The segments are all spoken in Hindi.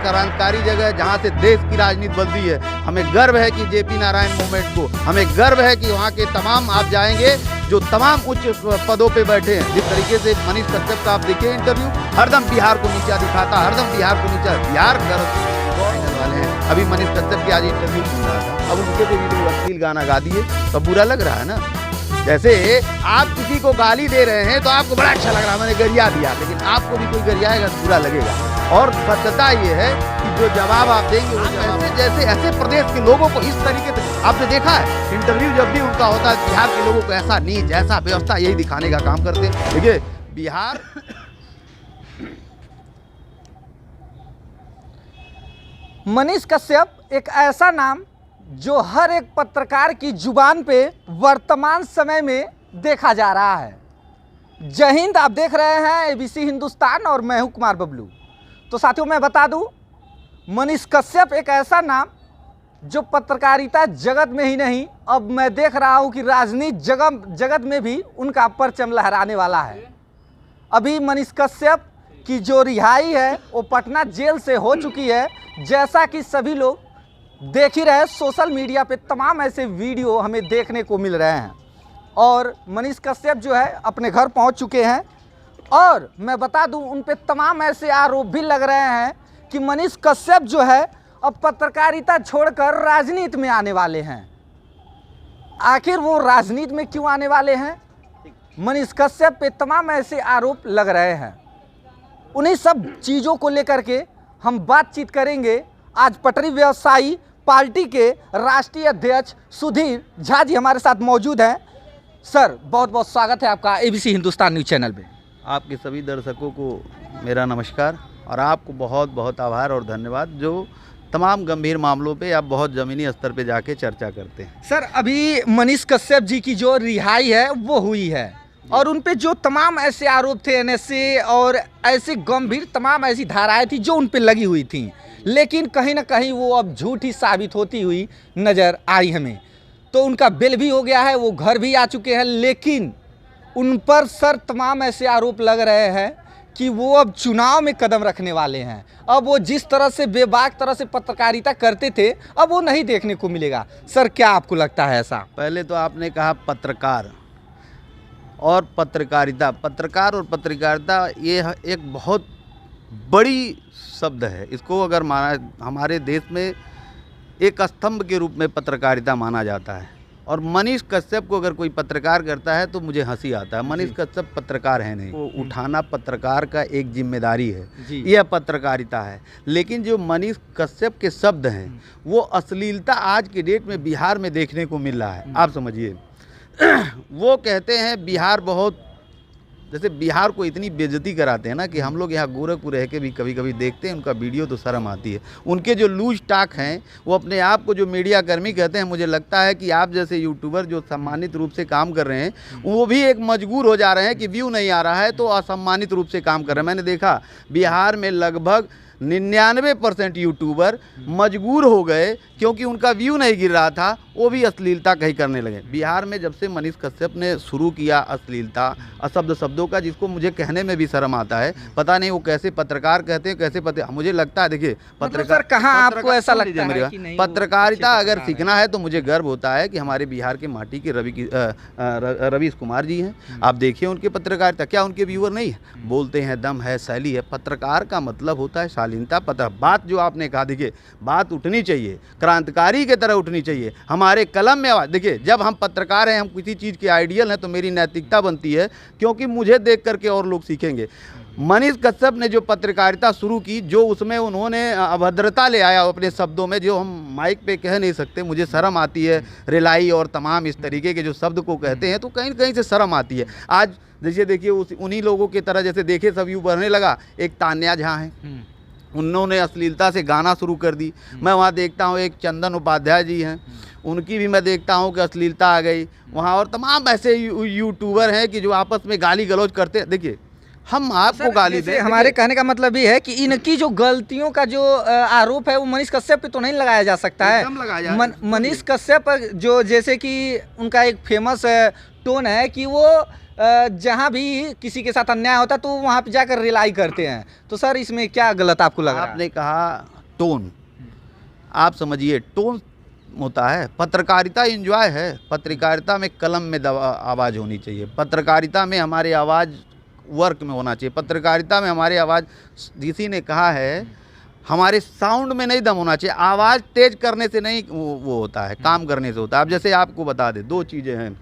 क्रांतिकारी जगह है जहाँ से देश की राजनीति बदली है। हमें गर्व है कि जेपी नारायण मूवमेंट को, हमें गर्व है कि वहाँ के तमाम आप जाएंगे जो तमाम उच्च पदों पे बैठे हैं। जिस तरीके से मनीष कश्यप का आप देखिए इंटरव्यू, हरदम बिहार को नीचा दिखाता, हरदम बिहार को नीचा, बिहार गर्व वाले हैं। अभी मनीष कश्यप की आज इंटरव्यू सुन रहा था, अब उनके पे वीडियो अश्लील गाना गा दिए तो बुरा लग रहा है ना। जैसे आप किसी को गाली दे रहे हैं तो आपको बड़ा अच्छा लग रहा है, मैंने गरिया दिया, लेकिन आपको भी कोई गरियाएगा तो बुरा लगेगा। और सत्यता ये है कि जो जवाब आप देंगे वो जवाब जैसे ऐसे प्रदेश के लोगों को इस तरीके से आपने देखा है इंटरव्यू जब भी उनका होता है, बिहार के लोगों को ऐसा नीच ऐसा व्यवस्था यही दिखाने का काम करते हैं। देखिए बिहार मनीष कश्यप एक ऐसा नाम जो हर एक पत्रकार की जुबान पे वर्तमान समय में देखा जा रहा है। जय हिंद, आप देख रहे हैं एबीसी हिंदुस्तान और मैं हूं कुमार बबलू। तो साथियों मैं बता दूं, मनीष कश्यप एक ऐसा नाम जो पत्रकारिता जगत में ही नहीं, अब मैं देख रहा हूं कि राजनीति जगत में भी उनका परचम लहराने वाला है। अभी मनीष कश्यप की जो रिहाई है वो पटना जेल से हो चुकी है। जैसा कि सभी लोग देख ही रहे, सोशल मीडिया पे तमाम ऐसे वीडियो हमें देखने को मिल रहे हैं और मनीष कश्यप जो है अपने घर पहुंच चुके हैं। और मैं बता दूं उन पे तमाम ऐसे आरोप भी लग रहे हैं कि मनीष कश्यप जो है अब पत्रकारिता छोड़कर राजनीति में आने वाले हैं। आखिर वो राजनीति में क्यों आने वाले हैं? मनीष कश्यप पे तमाम ऐसे आरोप लग रहे हैं। उन्हीं सब चीज़ों को लेकर के हम बातचीत करेंगे। आज पटरी व्यवसायी पार्टी के राष्ट्रीय अध्यक्ष सुधीर झा जी हमारे साथ मौजूद हैं। सर बहुत बहुत स्वागत है आपका एबीसी हिंदुस्तान न्यूज़ चैनल पे। आपके सभी दर्शकों को मेरा नमस्कार और आपको बहुत बहुत आभार और धन्यवाद जो तमाम गंभीर मामलों पे आप बहुत ज़मीनी स्तर पे जाके चर्चा करते हैं। सर अभी मनीष कश्यप जी की जो रिहाई है वो हुई है और उन पे जो तमाम ऐसे आरोप थे एनएसए और ऐसे गंभीर तमाम ऐसी धाराएं थी जो उन पे लगी हुई थी, लेकिन कहीं ना कहीं वो अब झूठी साबित होती हुई नज़र आई हमें। तो उनका बेल भी हो गया है, वो घर भी आ चुके हैं, लेकिन उन पर सर तमाम ऐसे आरोप लग रहे हैं कि वो अब चुनाव में कदम रखने वाले हैं। अब वो जिस तरह से बेबाक तरह से पत्रकारिता करते थे अब वो नहीं देखने को मिलेगा। सर क्या आपको लगता है ऐसा? पहले तो आपने कहा पत्रकार और पत्रकारिता, पत्रकार और पत्रकारिता ये एक बहुत बड़ी शब्द है। इसको अगर माना हमारे देश में एक स्तंभ के रूप में पत्रकारिता माना जाता है और मनीष कश्यप को अगर कोई पत्रकार करता है तो मुझे हंसी आता है। मनीष कश्यप पत्रकार है नहीं, वो उठाना पत्रकार का एक जिम्मेदारी है, यह पत्रकारिता है। लेकिन जो मनीष कश्यप के शब्द हैं वो अश्लीलता आज के डेट में बिहार में देखने को मिल रहा है। आप समझिए वो कहते हैं बिहार बहुत, जैसे बिहार को इतनी बेइज्जती कराते हैं ना कि हम लोग यहाँ गोरखपुर रह के भी कभी कभी देखते हैं, उनका वीडियो तो शर्म आती है। उनके जो लूज टाक हैं वो अपने आप को जो मीडिया कर्मी कहते हैं, मुझे लगता है कि आप जैसे यूट्यूबर जो सम्मानित रूप से काम कर रहे हैं वो भी एक मजबूर हो जा रहे हैं कि व्यू नहीं आ रहा है तो असम्मानित रूप से काम कर रहे हैं। मैंने देखा बिहार में लगभग 99% यूट्यूबर मजबूर हो गए क्योंकि उनका व्यू नहीं गिर रहा था, वो भी अश्लीलता कहीं करने लगे। बिहार में जब से मनीष कश्यप ने शुरू किया अश्लीलता अशब्द शब्दों का, जिसको मुझे कहने में भी शर्म आता है, पता नहीं वो कैसे पत्रकार कहते हैं कैसे मुझे लगता है। देखिए पत्रकार कहाँ आपको ऐसा लगता है कि पत्रकारिता अगर सीखना है तो मुझे गर्व होता है कि हमारे बिहार के माटी के रवीश कुमार जी हैं। आप देखिए उनके पत्रकारिता, क्या उनके व्यूअर नहीं है? बोलते हैं, दम है, शैली है। पत्रकार का मतलब होता है शालीनता। बात जो आपने कहा, देखिए बात उठनी चाहिए, क्रांतिकारी की तरह उठनी चाहिए, हमारे कलम में आवाज़। देखिए जब हम पत्रकार हैं, हम किसी चीज़ के आइडियल हैं तो मेरी नैतिकता बनती है क्योंकि मुझे देख करके और लोग सीखेंगे। मनीष कश्यप ने जो पत्रकारिता शुरू की, जो उसमें उन्होंने अभद्रता ले आया अपने शब्दों में, जो हम माइक पे कह नहीं सकते, मुझे शर्म आती है। रिलाई और तमाम इस तरीके के जो शब्द को कहते हैं तो कहीं कहीं से शर्म आती है। आज जैसे देखिए उन्हीं लोगों की तरह जैसे देखे सब यूँ बढ़ने लगा, एक तान्या झा हैं, उन्होंने अश्लीलता से गाना शुरू कर दी। मैं वहाँ देखता हूँ एक चंदन उपाध्याय जी हैं, उनकी भी मैं देखता हूँ कि अश्लीलता आ गई वहाँ। और तमाम ऐसे यूट्यूबर हैं कि जो आपस में गाली गलौज करते हैं। देखिए हम आपको गाली दें, हमारे कहने का मतलब ये है कि इनकी जो गलतियों का जो आरोप है वो मनीष कश्यप पे तो नहीं लगाया जा सकता है। मनीष कश्यप जो जैसे कि उनका एक फेमस टोन है कि वो जहाँ भी किसी के साथ अन्याय होता है तो वहाँ पे जाकर रिलाई करते हैं। तो सर इसमें क्या गलत आपको लग रहा है? आपने कहा टोन, आप समझिए टोन होता है, पत्रकारिता एंजॉय है। पत्रकारिता में कलम में आवाज़ होनी चाहिए, पत्रकारिता में हमारी आवाज़ वर्क में होना चाहिए, पत्रकारिता में हमारी आवाज़, किसी ने कहा है हमारे साउंड में नहीं दम होना चाहिए। आवाज़ तेज करने से नहीं वो होता है, काम करने से होता है। अब जैसे आपको बता दें, दो चीज़ें हैं।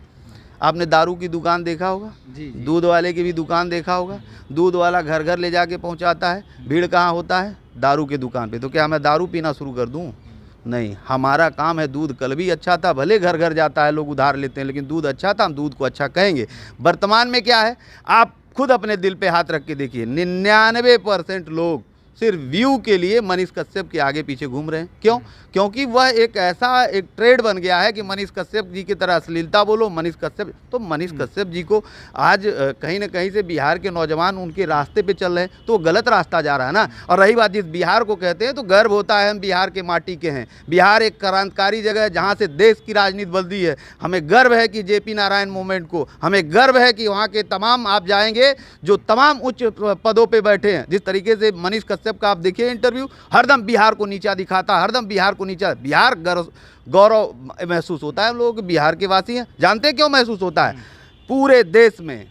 आपने दारू की दुकान देखा होगा, जी। दूध वाले की भी दुकान देखा होगा। दूध वाला घर घर ले जाके पहुंचाता है, भीड़ कहाँ होता है? दारू के दुकान पे। तो क्या मैं दारू पीना शुरू कर दूं? नहीं, हमारा काम है दूध कल भी अच्छा था, भले घर घर जाता है, लोग उधार लेते हैं, लेकिन दूध अच्छा था, हम दूध को अच्छा कहेंगे। वर्तमान में क्या है, आप खुद अपने दिल पे हाथ रख के देखिए, 99% लोग सिर्फ व्यू के लिए मनीष कश्यप के आगे पीछे घूम रहे हैं। क्यों? क्योंकि वह एक ऐसा एक ट्रेड बन गया है कि मनीष कश्यप जी की तरह अश्लीलता बोलो, मनीष कश्यप। तो मनीष कश्यप जी को आज कहीं ना कहीं से बिहार के नौजवान उनके रास्ते पे चल रहे हैं, तो गलत रास्ता जा रहा है ना। और रही बात जिस बिहार को कहते हैं, तो गर्व होता है हम बिहार के माटी के हैं। बिहार एक क्रांतिकारी जगह है जहाँ से देश की राजनीति बदली है। हमें गर्व है कि जेपी नारायण मूवमेंट को, हमें गर्व है कि वहाँ के तमाम, आप जाएंगे जो तमाम उच्च पदों पर बैठे हैं, जिस तरीके से मनीष कश्यप का आप देखिए इंटरव्यू, हरदम बिहार को नीचा दिखाता, हरदम बिहार को नीचा। बिहार गौरव महसूस होता है हम लोगों को, बिहार के वासी हैं। जानते हैं क्यों महसूस होता है? पूरे देश में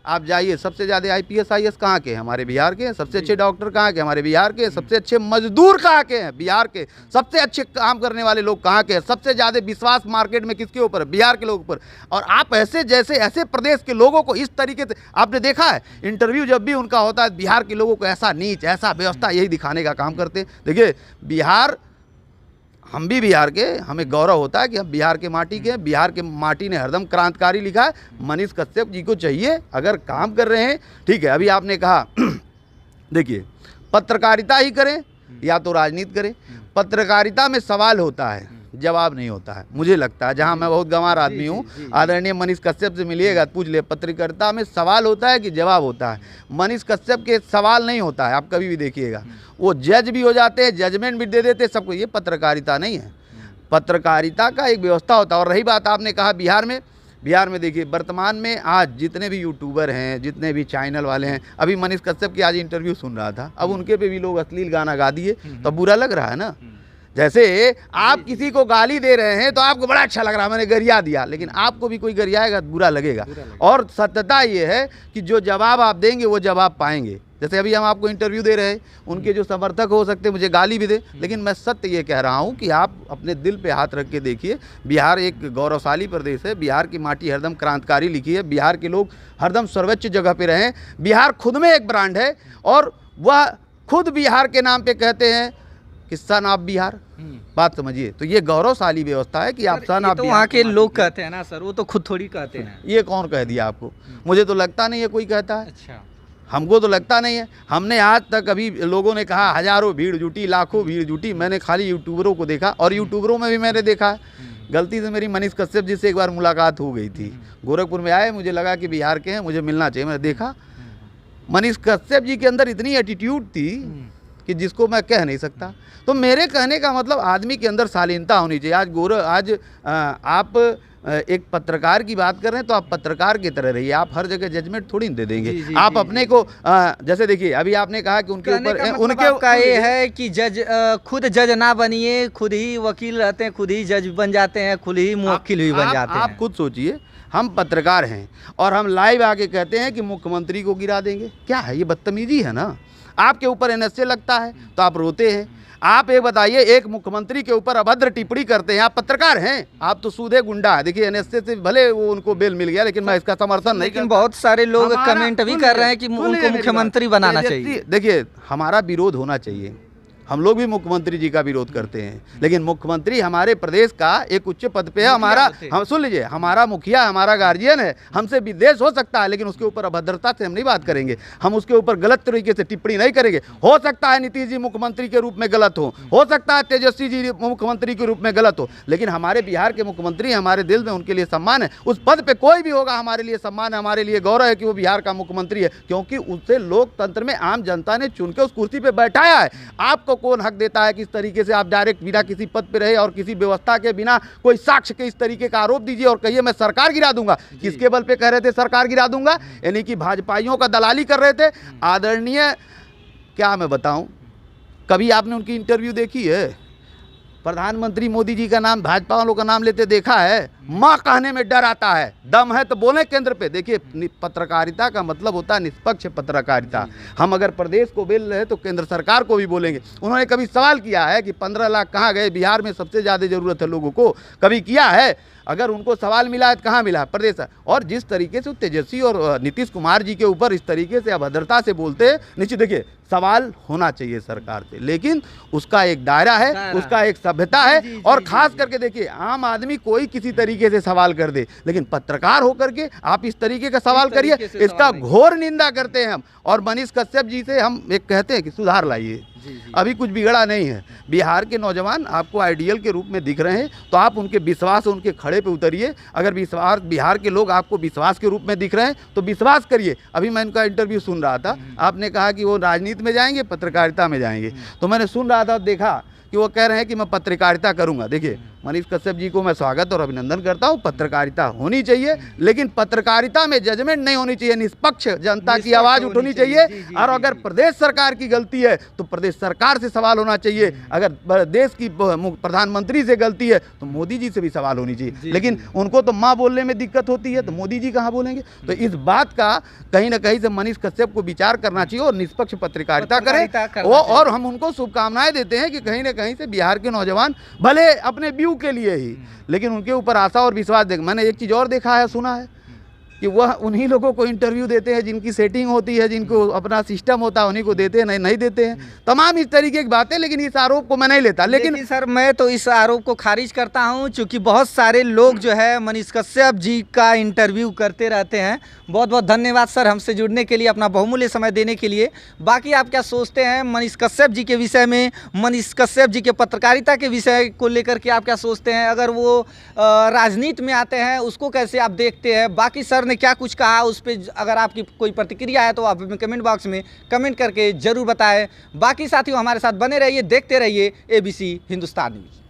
आप जाइए, सबसे ज़्यादा IPS IAS कहाँ के हैं? हमारे बिहार के हैं। सबसे अच्छे डॉक्टर कहाँ के? हमारे बिहार के हैं। सबसे अच्छे मजदूर कहाँ के हैं? बिहार के। सबसे अच्छे काम करने वाले लोग कहाँ के हैं? सबसे ज़्यादा विश्वास मार्केट में किसके ऊपर? बिहार के लोगों पर। और आप ऐसे जैसे ऐसे प्रदेश के लोगों को इस तरीके से, आपने देखा है इंटरव्यू जब भी उनका होता है, बिहार के लोगों को ऐसा नीच, ऐसा व्यवस्था, यही दिखाने का काम करते हैं। देखिए बिहार, हम भी बिहार के, हमें गौरव होता है कि हम बिहार के माटी के हैं। बिहार के माटी ने हरदम क्रांतिकारी लिखा है। मनीष कश्यप जी को चाहिए, अगर काम कर रहे हैं ठीक है। अभी आपने कहा देखिए, पत्रकारिता ही करें या तो राजनीति करें। पत्रकारिता में सवाल होता है, जवाब नहीं होता है। मुझे लगता है, जहां मैं बहुत गंवार आदमी हूं, आदरणीय मनीष कश्यप से मिलिएगा, पूछ ले, पत्रकारिता में सवाल होता है कि जवाब होता है? मनीष कश्यप के सवाल नहीं होता है, आप कभी भी देखिएगा। वो जज भी हो जाते हैं, जजमेंट भी दे देते हैं सबको। ये पत्रकारिता नहीं है। पत्रकारिता का एक व्यवस्था होता है। और रही बात आपने कहा बिहार में, बिहार में देखिए वर्तमान में आज जितने भी यूट्यूबर हैं, जितने भी चैनल वाले हैं, अभी मनीष कश्यप की आज इंटरव्यू सुन रहा था, अब उनके पे भी लोग अश्लील गाना गा दिए, तो बुरा लग रहा है ना। जैसे आप किसी को गाली दे रहे हैं तो आपको बड़ा अच्छा लग रहा है, मैंने गरिया दिया, लेकिन आपको भी कोई गरियाएगा तो बुरा लगेगा। और सत्यता ये है कि जो जवाब आप देंगे वो जवाब पाएंगे। जैसे अभी हम आपको इंटरव्यू दे रहे हैं, उनके जो समर्थक हो सकते हैं मुझे गाली भी दे, लेकिन मैं सत्य ये कह रहा हूँ कि आप अपने दिल पे हाथ रख के देखिए, बिहार एक गौरवशाली प्रदेश है। बिहार की माटी हरदम क्रांतिकारी लिखी है। बिहार के लोग हरदम सर्वोच्च जगह पे रहे हैं। बिहार खुद में एक ब्रांड है, और वह खुद बिहार के नाम पे कहते हैं कि सन ऑफ बिहार। बात समझिए, तो ये गौरवशाली व्यवस्था है कि आप सन ऑफ तो वहाँ के लोग कहते हैं ना सर, वो तो खुद थोड़ी कहते हैं। ये कौन कह दिया आपको? मुझे तो लगता नहीं है कोई कहता है। अच्छा, हमको तो लगता नहीं है। हमने आज तक, अभी लोगों ने कहा हजारों भीड़ जुटी, लाखों भीड़ जुटी, मैंने खाली यूट्यूबरों को देखा, और यूट्यूबरों में भी मैंने देखा है। गलती से मेरी मनीष कश्यप जी से एक बार मुलाकात हो गई थी, गोरखपुर में आए, मुझे लगा कि बिहार के हैं, मुझे मिलना चाहिए। मैंने देखा मनीष कश्यप जी के अंदर इतनी एटीट्यूड थी कि जिसको मैं कह नहीं सकता। तो मेरे कहने का मतलब, आदमी के अंदर शालीनता होनी चाहिए। आज आप एक पत्रकार की बात कर रहे हैं, तो आप पत्रकार की तरह रहिए। आप हर जगह जजमेंट थोड़ी दे देंगे। आप अपने को जैसे देखिए, अभी आपने कहा कि उनके ऊपर, उनके का ये है कि जज खुद जज ना बनिए, खुद ही वकील रहते हैं, खुद ही जज बन जाते हैं, खुद ही मुवक्किल भी बन जाते हैं। आप खुद सोचिए, हम पत्रकार हैं और हम लाइव आके कहते हैं कि मुख्यमंत्री को गिरा देंगे। क्या है ये? बदतमीजी है ना। आपके ऊपर NSA लगता है तो आप रोते हैं। आप ये बताइए, एक मुख्यमंत्री के ऊपर अभद्र टिप्पणी करते हैं, आप पत्रकार हैं? आप तो सूदे गुंडा है। देखिए NSA से भले वो उनको बेल मिल गया, लेकिन मैं इसका समर्थन नहीं करता। लेकिन बहुत सारे लोग कमेंट भी कर रहे हैं कि उनको मुख्यमंत्री बनाना चाहिए। देखिए, हमारा विरोध होना चाहिए। हम लोग भी मुख्यमंत्री जी का विरोध करते हैं, लेकिन मुख्यमंत्री हमारे प्रदेश का एक उच्च पद पे है। हमारा, हम सुन लीजिए, हमारा मुखिया हमारा गार्जियन है, हमसे विद्वेष हो सकता है, लेकिन उसके ऊपर अभद्रता से हम नहीं बात करेंगे। हम उसके ऊपर गलत तरीके से टिप्पणी नहीं करेंगे। हो सकता है नीतीश जी मुख्यमंत्री के रूप में गलत हो सकता है तेजस्वी जी मुख्यमंत्री के रूप में गलत हो, लेकिन हमारे बिहार के मुख्यमंत्री, हमारे दिल में उनके लिए सम्मान है। उस पद पर कोई भी होगा, हमारे लिए सम्मान है, हमारे लिए गौरव है कि वो बिहार का मुख्यमंत्री है, क्योंकि उसे लोकतंत्र में आम जनता ने चुन के उस कुर्सी पर बैठाया है। आपको कौन हक देता है कि इस तरीके से आप डायरेक्ट बिना किसी पद पे रहे और किसी व्यवस्था के बिना कोई साक्ष्य के इस तरीके का आरोप दीजिए और कहिए मैं सरकार गिरा दूंगा। किसके बल पे कह रहे थे सरकार गिरा दूंगा? यानी कि भाजपाइयों का दलाली कर रहे थे। आदरणीय, क्या मैं बताऊं, कभी आपने उनकी इंटरव्यू देखी है? प्रधानमंत्री मोदी जी का नाम, भाजपा वालों का नाम लेते देखा है? माँ कहने में डर आता है। दम है तो बोले केंद्र पे। देखिए, पत्रकारिता का मतलब होता है निष्पक्ष पत्रकारिता। हम अगर प्रदेश को बोल रहे हैं तो केंद्र सरकार को भी बोलेंगे। उन्होंने कभी सवाल किया है कि 15 लाख कहाँ गए? बिहार में सबसे ज़्यादा ज़रूरत है लोगों को, कभी किया है? अगर उनको सवाल मिला है तो कहाँ मिला? प्रदेश। और जिस तरीके से तेजस्वी और नीतीश कुमार जी के ऊपर इस तरीके से अभद्रता से बोलते हैं, निश्चित देखिए सवाल होना चाहिए सरकार से, लेकिन उसका एक दायरा है, उसका एक सभ्यता है। और खास करके देखिए, आम आदमी कोई किसी तरीके से सवाल कर दे, लेकिन पत्रकार होकर के आप इस तरीके का सवाल करिए, इसका घोर निंदा करते हैं हम। और मनीष कश्यप जी से हम एक कहते हैं कि सुधार लाइए, अभी कुछ बिगड़ा नहीं है। बिहार के नौजवान आपको आइडियल के रूप में दिख रहे हैं, तो आप उनके विश्वास, उनके खड़े पे उतरिए। अगर विश्वास, बिहार के लोग आपको विश्वास के रूप में दिख रहे हैं तो विश्वास करिए। अभी मैं इनका इंटरव्यू सुन रहा था, आपने कहा कि वो राजनीति में जाएंगे, पत्रकारिता में जाएंगे, तो मैंने सुन रहा था, देखा कि वो कह रहे हैं कि मैं पत्रकारिता करूंगा। देखिए, मनीष कश्यप जी को मैं स्वागत और अभिनंदन करता हूं। पत्रकारिता होनी चाहिए, लेकिन पत्रकारिता में जजमेंट नहीं होनी चाहिए, निष्पक्ष जनता की आवाज़ उठनी चाहिए। और अगर प्रदेश सरकार की गलती है तो प्रदेश सरकार से सवाल होना चाहिए। अगर देश की प्रधानमंत्री से गलती है तो मोदी जी से भी सवाल होनी चाहिए। लेकिन उनको तो माँ बोलने में दिक्कत होती है, तो मोदी जी कहाँ बोलेंगे? तो इस बात का कहीं ना कहीं से मनीष कश्यप को विचार करना चाहिए और निष्पक्ष पत्रकारिता करें। और हम उनको शुभकामनाएं देते हैं कि कहीं ना कहीं से बिहार के नौजवान भले अपने व्यू के लिए ही, लेकिन उनके ऊपर आशा और विश्वास देख। मैंने एक चीज़ और देखा है, सुना है कि वह उन्हीं लोगों को इंटरव्यू देते हैं जिनकी सेटिंग होती है, जिनको अपना सिस्टम होता है, उन्हीं को देते हैं, नहीं देते हैं। तमाम इस तरीके की बातें, लेकिन इस आरोप को मैं नहीं लेता। लेकिन सर, मैं तो इस आरोप को खारिज करता हूं, क्योंकि बहुत सारे लोग जो है मनीष कश्यप जी का इंटरव्यू करते रहते हैं। बहुत बहुत धन्यवाद सर, हमसे जुड़ने के लिए, अपना बहुमूल्य समय देने के लिए। बाकी आप क्या सोचते हैं मनीष कश्यप जी के विषय में, मनीष कश्यप जी के पत्रकारिता के विषय को लेकर के आप क्या सोचते हैं? अगर वो राजनीति में आते हैं, उसको कैसे आप देखते हैं? बाकी सर ने क्या कुछ कहा, उस पर अगर आपकी कोई प्रतिक्रिया है तो आप कमेंट बॉक्स में कमेंट करके जरूर बताएं। बाकी साथियों, हमारे साथ बने रहिए, देखते रहिए ABC हिंदुस्तान न्यूज़।